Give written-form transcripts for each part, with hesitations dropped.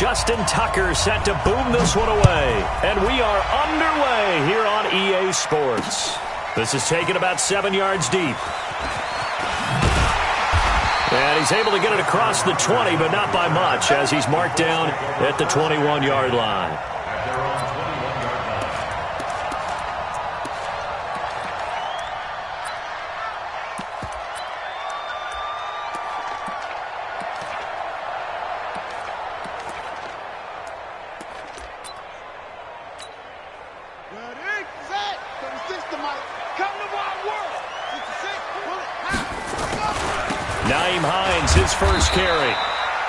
Justin Tucker set to boom this one away. And we are underway here on EA Sports. This is taken about 7 yards deep. And he's able to get it across the 20, but not by much, as he's marked down at the 21-yard line. His first carry.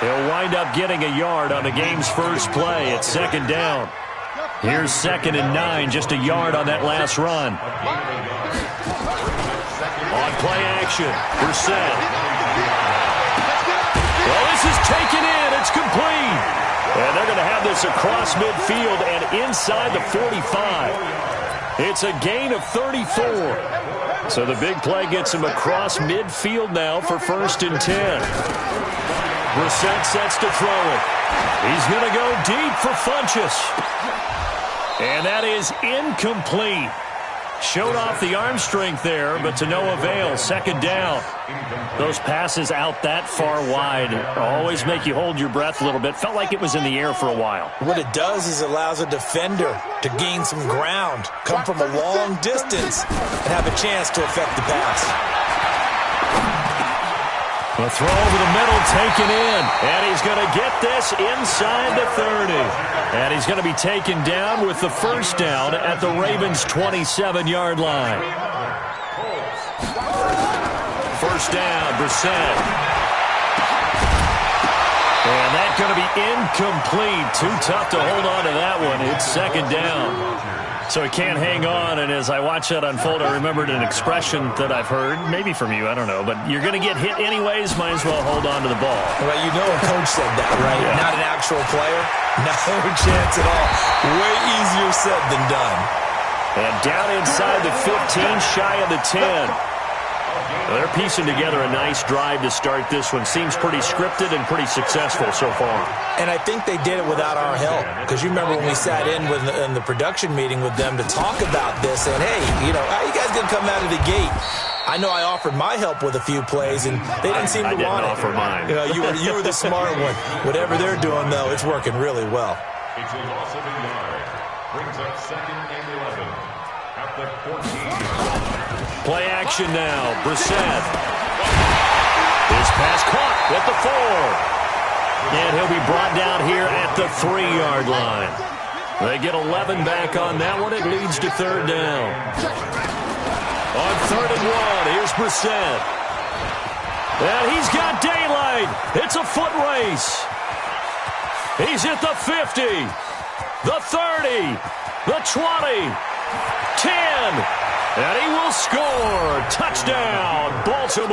He'll wind up getting a yard on the game's first play. It's second down. Here's 2nd and 9, just a yard on that last run. On play action, Brissett. Well, this is taken in. It's complete. And they're going to have this across midfield and inside the 45. It's a gain of 34. So the big play gets him across midfield now for 1st and 10. Brissett sets to throw it. He's going to go deep for Funchess. And that is incomplete. Showed off the arm strength there, but to no avail. Second down. Those passes out that far wide always make you hold your breath a little bit. Felt like it was in the air for a while. What it does is allows a defender to gain some ground, come from a long distance, and have a chance to affect the pass. A throw over the middle taken in, and he's going to get this inside the 30. And he's going to be taken down with the first down at the Ravens' 27-yard line. First down, Brissett. And that's going to be incomplete. Too tough to hold on to that one. It's second down. So he can't hang on, and as I watch that unfold, I remembered an expression that I've heard, maybe from you, I don't know, but you're going to get hit anyways, might as well hold on to the ball. Well, you know a coach said that, right? Yeah. Not an actual player? No chance at all. Way easier said than done. And down inside the 15, shy of the 10. Well, they're piecing together a nice drive to start this one. Seems pretty scripted and pretty successful so far. And I think they did it without our help. Because you remember when we sat in the production meeting with them to talk about this, and hey, you know, how you guys going to come out of the gate? I know I offered my help with a few plays, and they didn't seem to want it. I didn't offer mine. You know, you were the smart one. Whatever they're doing, though, it's working really well. It's a loss of a yard. Brings up 2nd and 11 at the 14. Play action now. Brissett. His pass caught at the 4. And he'll be brought down here at the 3-yard line. They get 11 back on that one. It leads to third down. On 3rd and 1, here's Brissett. And he's got daylight. It's a foot race. He's at the 50, the 30, the 20, 10. And he will score. Touchdown, Baltimore.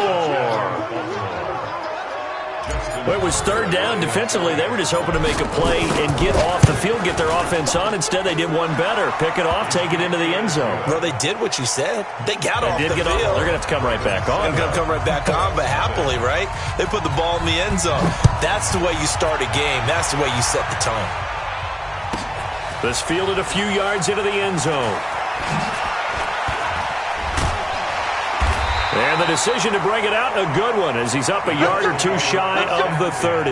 Well, it was third down defensively. They were just hoping to make a play and get off the field, get their offense on. Instead, they did one better. Pick it off, take it into the end zone. Well, they did what you said. They got off the field. They're going to have to come right back on. They're going to come right back on, but happily, right? They put the ball in the end zone. That's the way you start a game. That's the way you set the tone. This fielded a few yards into the end zone. And the decision to bring it out, a good one, as he's up a yard or two shy of the 30.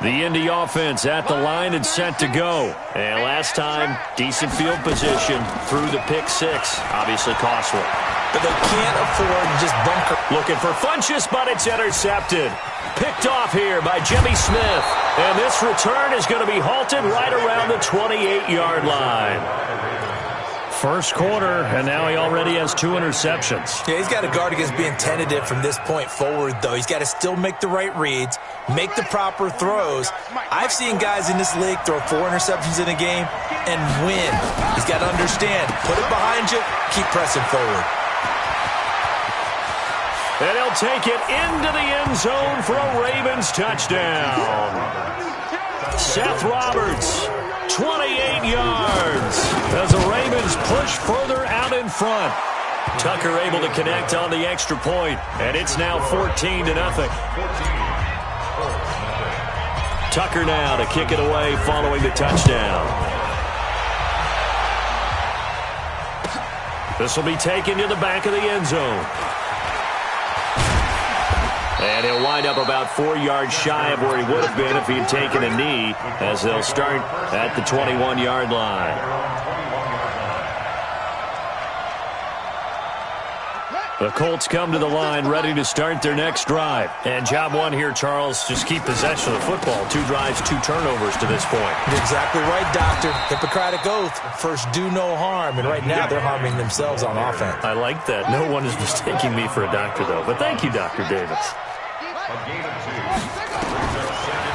The Indy offense at the line and set to go. And last time, decent field position through the pick six. Obviously costly. But they can't afford to just bunker. Looking for Funchess, but it's intercepted. Picked off here by Jimmy Smith. And this return is going to be halted right around the 28-yard line. First quarter, and now he already has 2 interceptions. Yeah, he's got to guard against being tentative from this point forward, though. He's got to still make the right reads, make the proper throws. I've seen guys in this league throw 4 interceptions in a game and win. He's got to understand, put it behind you, keep pressing forward. And he'll take it into the end zone for a Ravens touchdown. Seth Roberts, 28 yards, as the Ravens push further out in front. Tucker able to connect on the extra point, and it's now 14-0. Tucker now to kick it away following the touchdown. This will be taken to the back of the end zone. And he'll wind up about 4 yards shy of where he would have been if he had taken a knee, as they'll start at the 21-yard line. The Colts come to the line ready to start their next drive. And job one here, Charles, just keep possession of the football. 2 drives, 2 turnovers to this point. You're exactly right, Doctor. Hippocratic oath. First, do no harm. And right now, they're harming themselves on offense. I like that. No one is mistaking me for a doctor, though. But thank you, Dr. Davis.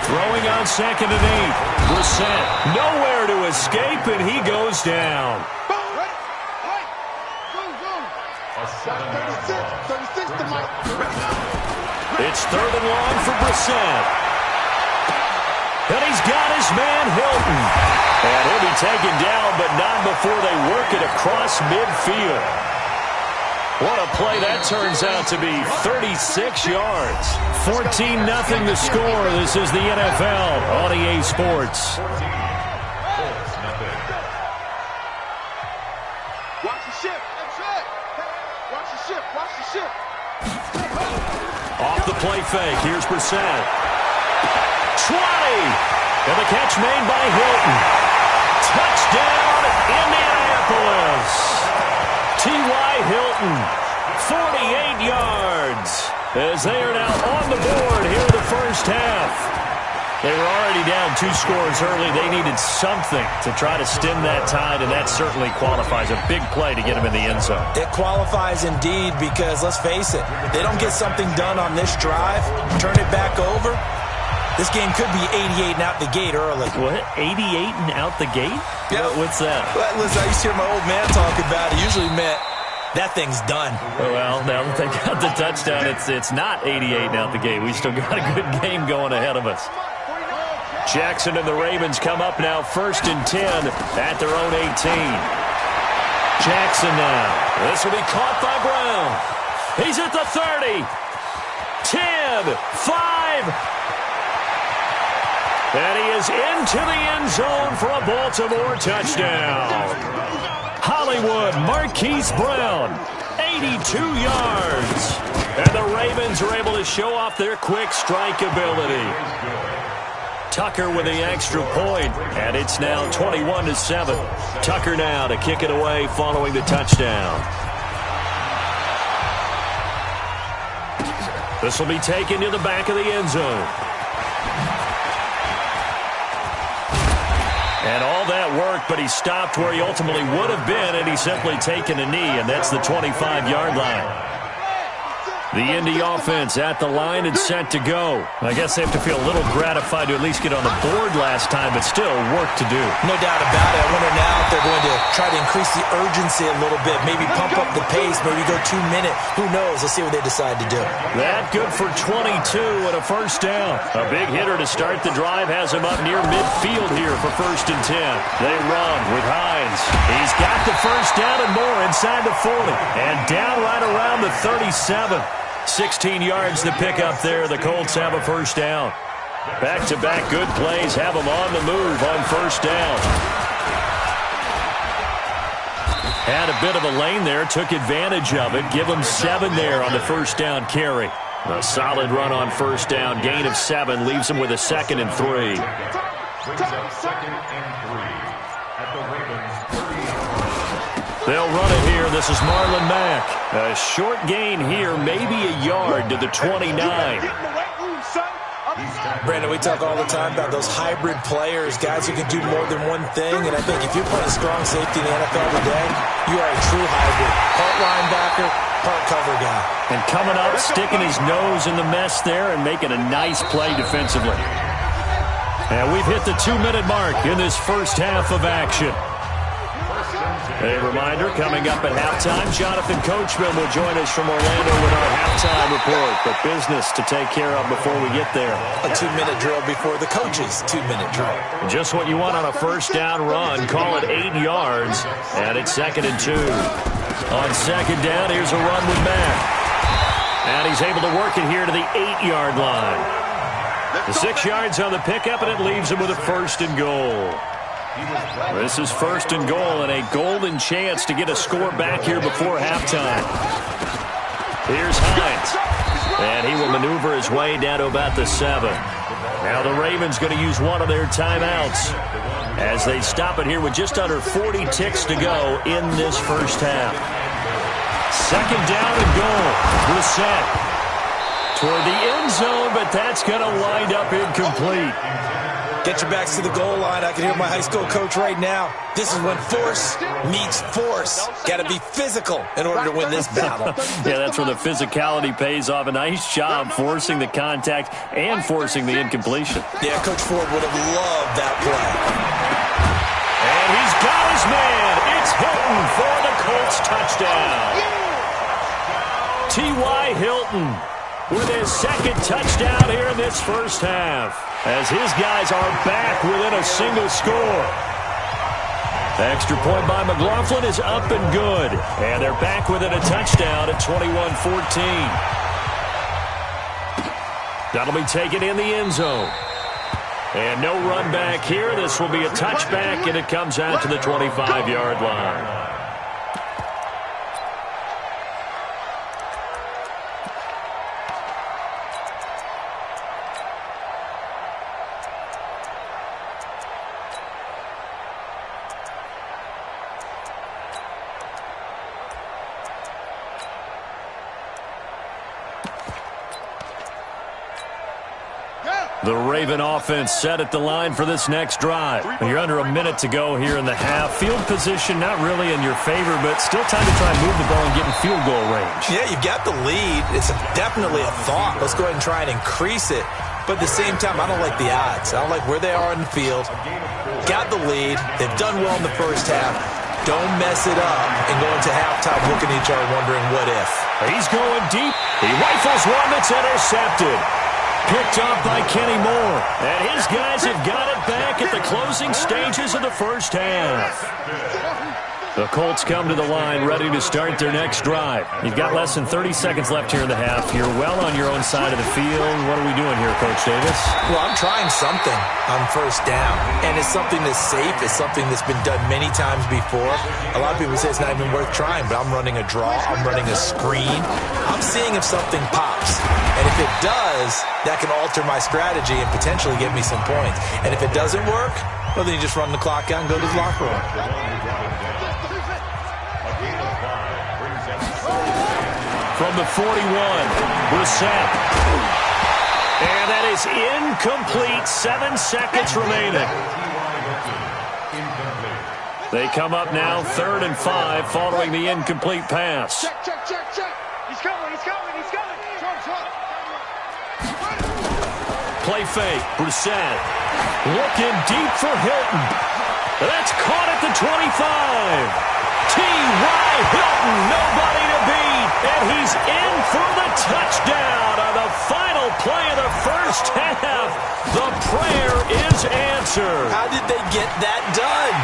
Throwing on 2nd and 8. Brissett nowhere to escape, and he goes down. It's 3rd and long for Brissett. And he's got his man Hilton. And he'll be taken down, but not before they work it across midfield. What a play that turns out to be. 36 yards. 14-0 the score. This is the NFL on EA Sports. Watch the ship. That's it. Watch the ship. Watch the ship. Off the play fake. Here's Brissett. 20. And the catch made by Hilton. Touchdown, Indianapolis. T.Y. Hilton, 48 yards. As they are now on the board here in the first half. They were already down 2 scores early. They needed something to try to stem that tide, and that certainly qualifies. A big play to get them in the end zone. It qualifies indeed because, let's face it, they don't get something done on this drive, turn it back over, this game could be 88 and out the gate early. What? 88 and out the gate? Yeah. What's that? Well, listen, I used to hear my old man talk about it. Usually meant that thing's done. Well, now that they got the touchdown, it's not 88 and out the gate. We still got a good game going ahead of us. Jackson and the Ravens come up now 1st and 10 at their own 18. Jackson now. This will be caught by Brown. He's at the 30. 10, 5. And he is into the end zone for a Baltimore touchdown. Hollywood Marquise Brown, 82 yards. And the Ravens are able to show off their quick strike ability. Tucker with the extra point, and it's now 21-7. Tucker now to kick it away following the touchdown. This will be taken to the back of the end zone. And all that work, but he stopped where he ultimately would have been, and he's simply taken a knee, and that's the 25-yard line. The Indy offense at the line and set to go. I guess they have to feel a little gratified to at least get on the board last time, but still work to do. No doubt about it. I wonder now if they're going to try to increase the urgency a little bit, maybe pump up the pace, maybe go 2 minute. Who knows? Let's see what they decide to do. That good for 22 and a first down. A big hitter to start the drive has him up near midfield here for 1st and 10. They run with Hines. He's got the first down and more inside the 40. And down right around the 37. 16 yards to pick up there. The Colts have a first down. Back-to-back good plays have them on the move on first down. Had a bit of a lane there, took advantage of it. Give them 7 there on the first down carry. A solid run on first down. Gain of 7 leaves them with a 2nd and 3. 2nd and 3 at the Ravens 30. They'll run it here. This is Marlon Mack. A short gain here, maybe a yard to the 29. Brandon, we talk all the time about those hybrid players, guys who can do more than one thing, and I think if you're playing strong safety in the NFL today, you are a true hybrid. Part linebacker, part cover guy. And coming up, sticking his nose in the mess there and making a nice play defensively. And we've hit the 2-minute mark in this first half of action. A reminder, coming up at halftime, Jonathan Coachman will join us from Orlando with our halftime report. But business to take care of before we get there. A 2-minute drill before the coach's 2-minute drill. Just what you want on a first down run. Call it 8 yards, and it's 2nd and 2. On 2nd down, here's a run with Mack. And he's able to work it here to the 8-yard line. The 6 yards on the pickup, and it leaves him with a 1st and goal. This is 1st and goal and a golden chance to get a score back here before halftime. Here's Hines. And he will maneuver his way down to about the 7. Now the Ravens going to use one of their timeouts as they stop it here with just under 40 ticks to go in this first half. 2nd down and goal. Brissett toward the end zone, but that's going to wind up incomplete. Get your backs to the goal line. I can hear my high school coach right now. This is when force meets force. Got to be physical in order to win this battle. Yeah, that's where the physicality pays off. A nice job forcing the contact and forcing the incompletion. Yeah, Coach Ford would have loved that play. And he's got his man. It's Hilton for the Colts touchdown. T.Y. Hilton with his 2nd touchdown here in this first half, as his guys are back within a single score. The extra point by McLaughlin is up and good, and they're back within a touchdown at 21-14. That'll be taken in the end zone. And no run back here. This will be a touchback, and it comes out to the 25-yard line. The Raven offense set at the line for this next drive. You're under a minute to go here in the half. Field position not really in your favor, but still time to try and move the ball and get in field goal range. Yeah, you've got the lead. It's definitely a thought. Let's go ahead and try and increase it. But at the same time, I don't like the odds. I don't like where they are in the field. Got the lead. They've done well in the first half. Don't mess it up and go into halftime looking at each other wondering what if. He's going deep. He rifles one that's intercepted. Picked off by Kenny Moore. And his guys have got it back at the closing stages of the first half. The Colts come to the line ready to start their next drive. You've got less than 30 seconds left here in the half. You're well on your own side of the field. What are we doing here, Coach Davis? Well, I'm trying something on first down. And it's something that's safe. It's something that's been done many times before. A lot of people say it's not even worth trying, but I'm running a draw. I'm running a screen. I'm seeing if something pops. And if it does, that can alter my strategy and potentially get me some points. And if it doesn't work, well, then you just run the clock out and go to the locker room. From the 41, Brissett. And that is incomplete. 7 seconds remaining. They come up now 3rd and 5 following the incomplete pass. Check. He's coming. Play fake. Brissett looking deep for Hilton. That's caught at the 25. T.Y. Hilton, nobody to beat. And he's in for the touchdown on the final play of the first half. The prayer is answered. How did they get that done?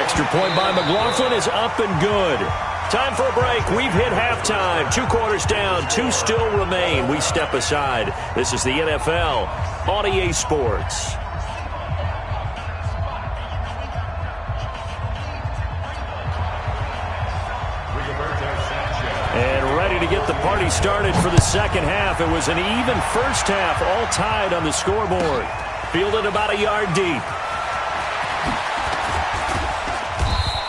Extra point by McLaughlin is up and good. Time for a break. We've hit halftime. 2 quarters down. 2 still remain. We step aside. This is the NFL on EA Sports. And ready to get the party started for the second half. It was an even first half, all tied on the scoreboard. Fielded about a yard deep.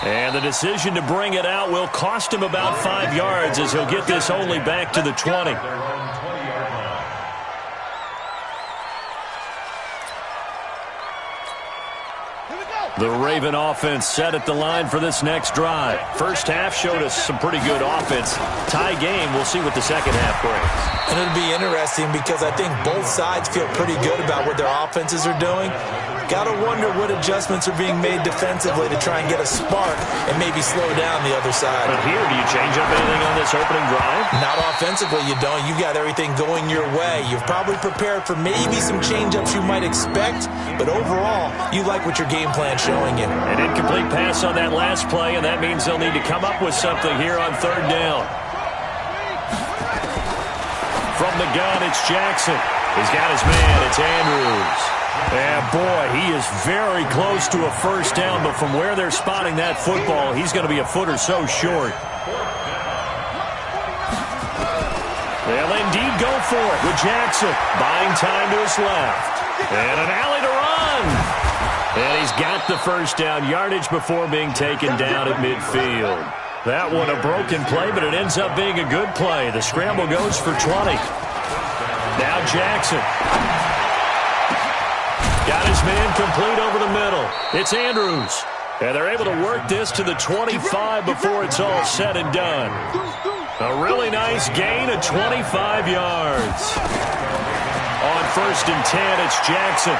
And the decision to bring it out will cost him about 5 yards as he'll get this only back to the 20. The Raven offense set at the line for this next drive. First half showed us some pretty good offense. Tie game, we'll see what the second half brings. And it'll be interesting because I think both sides feel pretty good about what their offenses are doing. Gotta wonder what adjustments are being made defensively to try and get a spark and maybe slow down the other side. But here, do you change up anything on this opening drive? Not offensively, you don't. You've got everything going your way. You've probably prepared for maybe some change-ups you might expect, but overall, you like what your game plan's showing you. An incomplete pass on that last play, and that means they'll need to come up with something here on third down. From the gun, it's Jackson. He's got his man. It's Andrews. And, boy, he is very close to a first down, but from where they're spotting that football, he's going to be a foot or so short. They'll indeed go for it with Jackson. Buying time to his left. And an alley to run. And he's got the first down yardage before being taken down at midfield. That one a broken play, but it ends up being a good play. The scramble goes for 20. Now Jackson. Got his man complete over the middle. It's Andrews. And they're able to work this to the 25 before it's all said and done. A really nice gain of 25 yards. On 1st and 10, it's Jackson.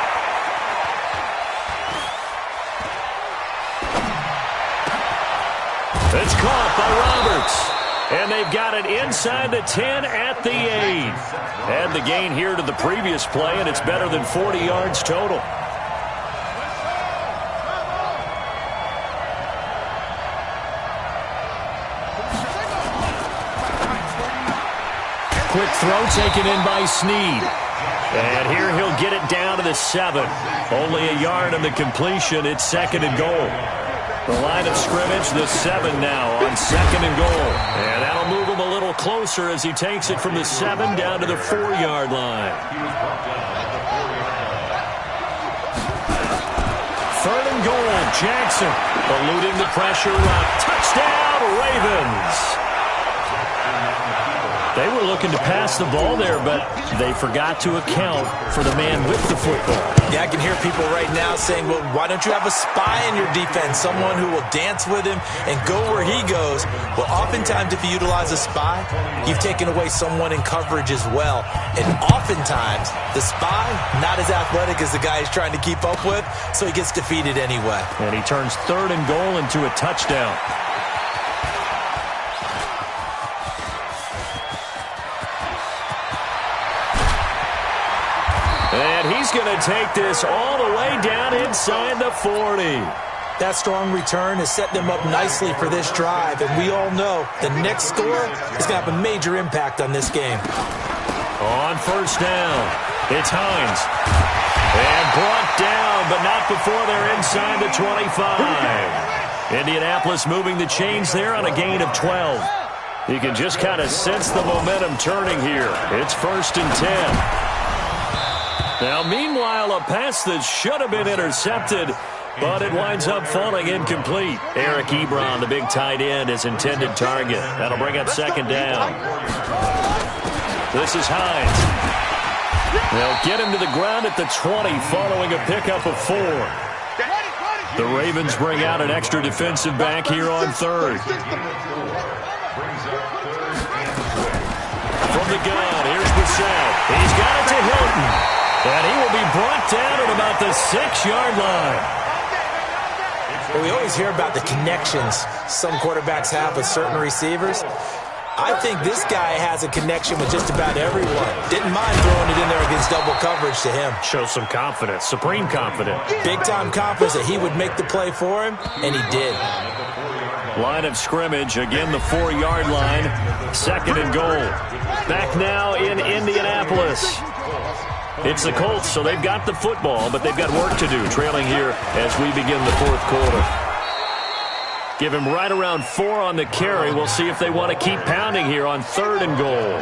It's caught by Roberts. And they've got it inside the 10 at the 8. Add the gain here to the previous play, and it's better than 40 yards total. Quick throw taken in by Snead. And here he'll get it down to the 7. Only a yard on the completion. It's 2nd and goal. The line of scrimmage, the 7 now on 2nd and goal. And that'll move him a little closer as he takes it from the 7 down to the 4-yard line. 3rd and goal, Jackson eluding the pressure. Touchdown, Ravens. They were looking to pass the ball there, but they forgot to account for the man with the football. Yeah, I can hear people right now saying, well, why don't you have a spy in your defense, someone who will dance with him and go where he goes? Well, oftentimes if you utilize a spy, you've taken away someone in coverage as well. And oftentimes, the spy, not as athletic as the guy he's trying to keep up with, so he gets defeated anyway. And he turns 3rd and goal into a touchdown. And he's going to take this all the way down inside the 40. That strong return has set them up nicely for this drive, and we all know the next score is going to have a major impact on this game. On 1st down, it's Hines. And brought down, but not before they're inside the 25. Indianapolis moving the chains there on a gain of 12. You can just kind of sense the momentum turning here. It's 1st and 10. Now, meanwhile, a pass that should have been intercepted, but it winds up falling incomplete. Eric Ebron, the big tight end, is intended target. That'll bring up 2nd down. This is Hines. They'll get him to the ground at the 20 following a pickup of 4. The Ravens bring out an extra defensive back here on 3rd. From the gun, here's Brissett. He's got it to Hilton. And he will be brought down at about the 6-yard line. Well, we always hear about the connections some quarterbacks have with certain receivers. I think this guy has a connection with just about everyone. Didn't mind throwing it in there against double coverage to him. Shows some confidence, supreme confidence. Big-time confidence that he would make the play for him, and he did. Line of scrimmage, again the 4-yard line, 2nd and goal. Back now in Indianapolis. It's the Colts, so they've got the football, but they've got work to do, trailing here as we begin the 4th quarter. Give him right around 4 on the carry. We'll see if they want to keep pounding here on 3rd and goal.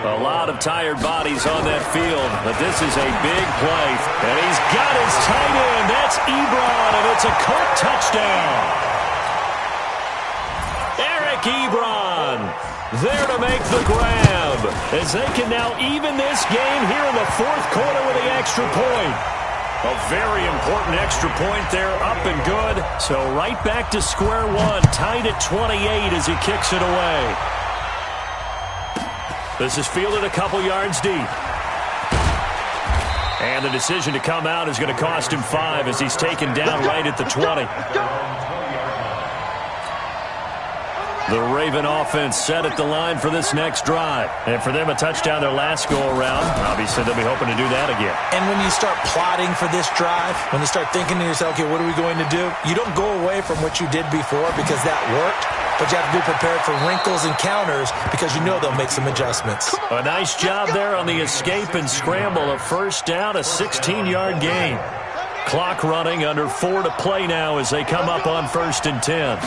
A lot of tired bodies on that field, but this is a big play. And he's got his tight end. That's Ebron, and it's a Colt touchdown. Eric Ebron there to make the grab, as they can now even this game here in the 4th quarter with the extra point. A very important extra point there, up and good. So right back to square one, tied at 28 as he kicks it away. This is fielded a couple yards deep. And the decision to come out is going to cost him 5 as he's taken down right at the 20. The Raven offense set at the line for this next drive. And for them, a touchdown their last go-around. Obviously, they'll be hoping to do that again. And when you start plotting for this drive, when you start thinking to yourself, okay, what are we going to do? You don't go away from what you did before because that worked. But you have to be prepared for wrinkles and counters because you know they'll make some adjustments. A nice job there on the escape and scramble. A first down, a 16-yard gain. Clock running, under 4 to play now as they come up on 1st and 10.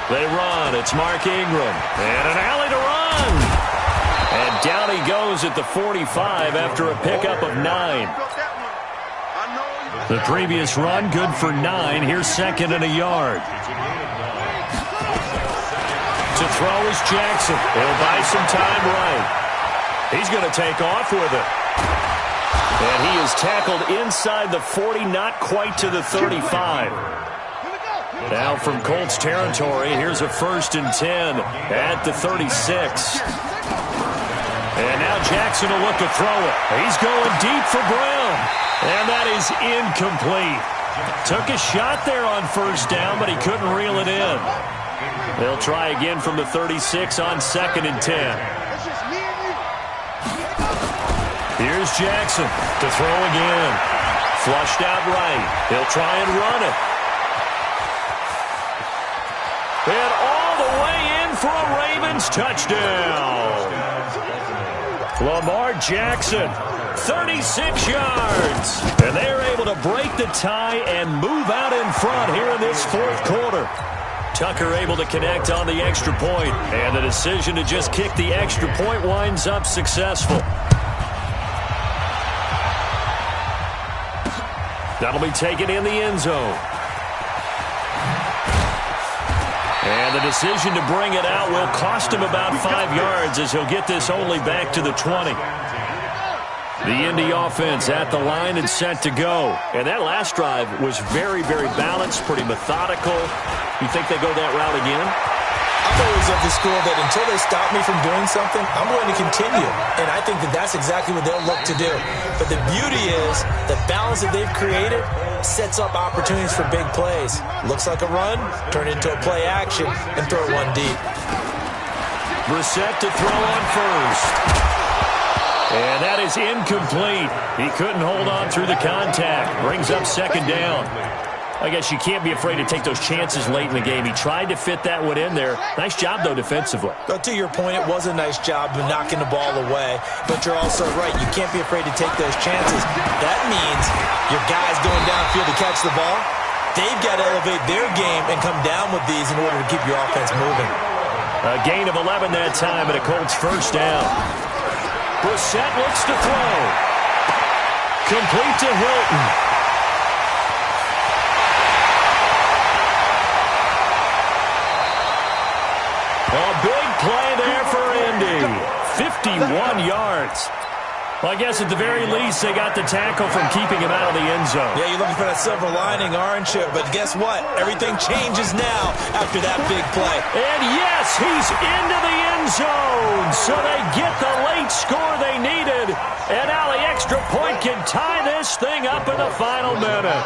They run. It's Mark Ingram. And an alley to run. And down he goes at the 45 after a pickup of 9. The previous run, good for 9. Here's 2nd and a yard. To throw is Jackson. He'll buy some time right. He's going to take off with it. And he is tackled inside the 40, not quite to the 35. Now from Colts territory, here's a 1st and 10 at the 36. And now Jackson will look to throw it. He's going deep for Brown. And that is incomplete. Took a shot there on 1st down, but he couldn't reel it in. They'll try again from the 36 on 2nd and 10. Here's Jackson to throw again. Flushed out right. He'll try and run it. And all the way in for a Ravens touchdown. Lamar Jackson, 36 yards. And they're able to break the tie and move out in front here in this 4th quarter. Tucker able to connect on the extra point. And the decision to just kick the extra point winds up successful. That'll be taken in the end zone. And the decision to bring it out will cost him about 5 yards as he'll get this only back to the 20. The Indy offense at the line and set to go. And that last drive was very, very balanced, pretty methodical. You think they go that route again? I'm always of the school that until they stop me from doing something, I'm going to continue. And I think that that's exactly what they'll look to do. But the beauty is the balance that they've created sets up opportunities for big plays. Looks like a run, turn it into a play action, and throw one deep. Brissett to throw on 1st. And that is incomplete. He couldn't hold on through the contact. Brings up 2nd down. I guess you can't be afraid to take those chances late in the game. He tried to fit that one in there. Nice job, though, defensively. But to your point, it was a nice job of knocking the ball away. But you're also right. You can't be afraid to take those chances. That means your guys going downfield to catch the ball, they've got to elevate their game and come down with these in order to keep your offense moving. A gain of 11 that time and a Colts 1st down. Brissett looks to throw. Complete to Hilton. A big play there for Indy. 51 yards. Well, I guess at the very least, they got the tackle from keeping him out of the end zone. Yeah, you're looking for that silver lining, aren't you? But guess what? Everything changes now after that big play. And yes, he's into the end zone. So they get the late score they needed. And now the extra point can tie this thing up in the final minute.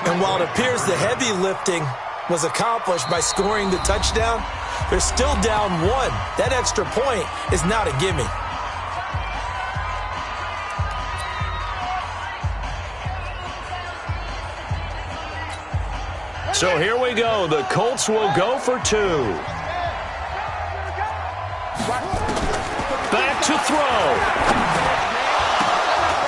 And while it appears the heavy lifting was accomplished by scoring the touchdown, they're still down 1. That extra point is not a gimme. So here we go. The Colts will go for 2. Back to throw.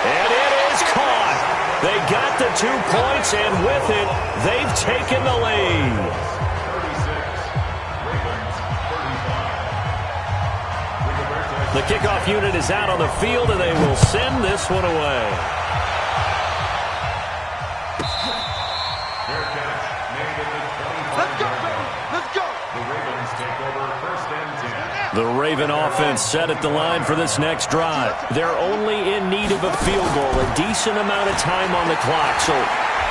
And it is caught. They got the 2 points, and with it, they've taken the lead. The kickoff unit is out on the field, and they will send this one away. Let's go, baby. Let's go. The Raven offense set at the line for this next drive. They're only in need of a field goal, a decent amount of time on the clock. So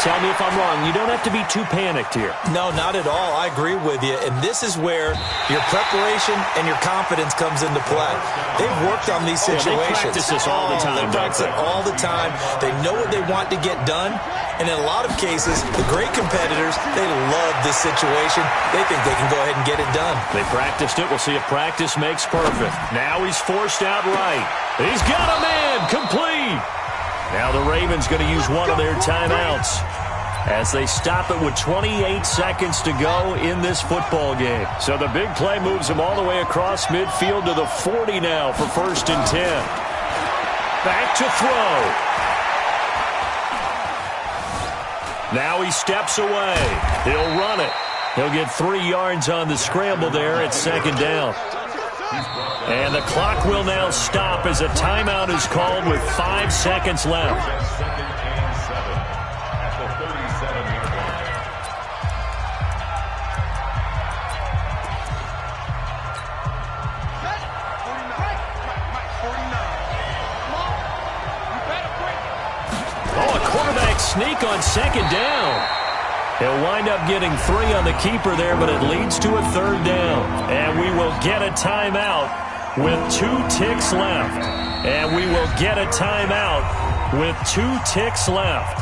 Tell me if I'm wrong. You don't have to be too panicked here. No, not at all. I agree with you. And this is where your preparation and your confidence comes into play. They've worked on these situations. They practice this all the time. They practice it all the time. They know what they want to get done. And in a lot of cases, the great competitors, they love this situation. They think they can go ahead and get it done. They practiced it. We'll see if practice makes perfect. Now he's forced out right. He's got a man complete. Now the Ravens going to use one of their timeouts as they stop it with 28 seconds to go in this football game. So the big play moves them all the way across midfield to the 40 now for 1st and 10. Back to throw. Now he steps away. He'll run it. He'll get 3 yards on the scramble there at 2nd down. And the clock will now stop as a timeout is called with 5 seconds left. Oh, a quarterback sneak on 2nd down. He'll wind up getting 3 on the keeper there, but it leads to a 3rd down. And we will get a timeout with 2 ticks left. And we will get a timeout with 2 ticks left.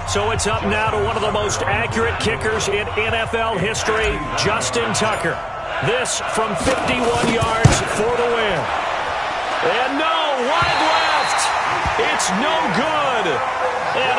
So it's up now to one of the most accurate kickers in NFL history, Justin Tucker. This from 51 yards for the win. And no, wide left. It's no good. And